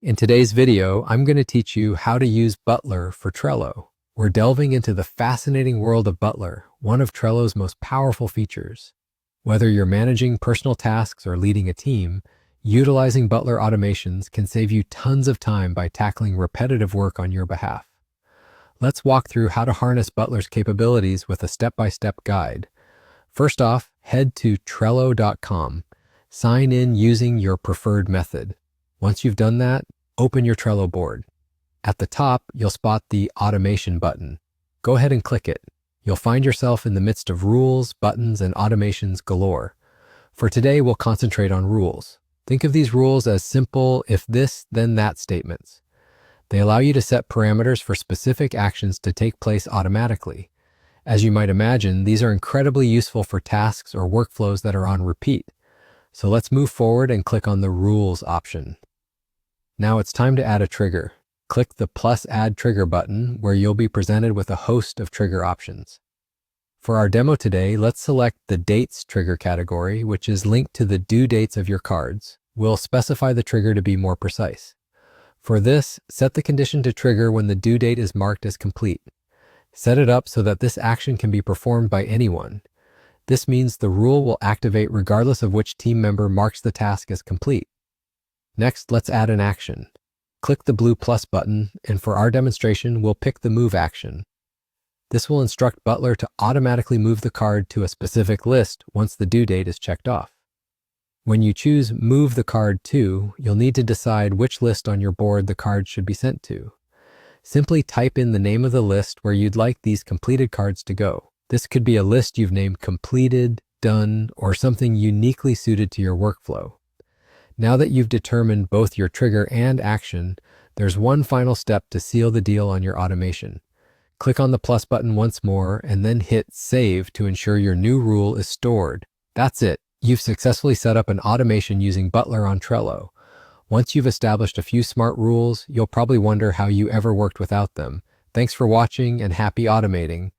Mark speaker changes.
Speaker 1: In today's video, I'm going to teach you how to use Butler for Trello. We're delving into the fascinating world of Butler, one of Trello's most powerful features. Whether you're managing personal tasks or leading a team, utilizing Butler automations can save you tons of time by tackling repetitive work on your behalf. Let's walk through how to harness Butler's capabilities with a step-by-step guide. First off, head to Trello.com. Sign in using your preferred method. Once you've done that, open your Trello board. At the top, you'll spot the Automation button. Go ahead and click it. You'll find yourself in the midst of rules, buttons, and automations galore. For today, we'll concentrate on rules. Think of these rules as simple if this, then that statements. They allow you to set parameters for specific actions to take place automatically. As you might imagine, these are incredibly useful for tasks or workflows that are on repeat. So let's move forward and click on the Rules option. Now it's time to add a trigger. Click the plus Add Trigger button where you'll be presented with a host of trigger options. For our demo today, let's select the Dates trigger category, which is linked to the due dates of your cards. We'll specify the trigger to be more precise. For this, set the condition to trigger when the due date is marked as complete. Set it up so that this action can be performed by anyone. This means the rule will activate regardless of which team member marks the task as complete. Next, let's add an action. Click the blue plus button, and for our demonstration, we'll pick the Move action. This will instruct Butler to automatically move the card to a specific list once the due date is checked off. When you choose Move the card to, you'll need to decide which list on your board the card should be sent to. Simply type in the name of the list where you'd like these completed cards to go. This could be a list you've named Completed, Done, or something uniquely suited to your workflow. Now that you've determined both your trigger and action, there's one final step to seal the deal on your automation. Click on the plus button once more and then hit Save to ensure your new rule is stored. That's it. You've successfully set up an automation using Butler on Trello. Once you've established a few smart rules, you'll probably wonder how you ever worked without them. Thanks for watching and happy automating.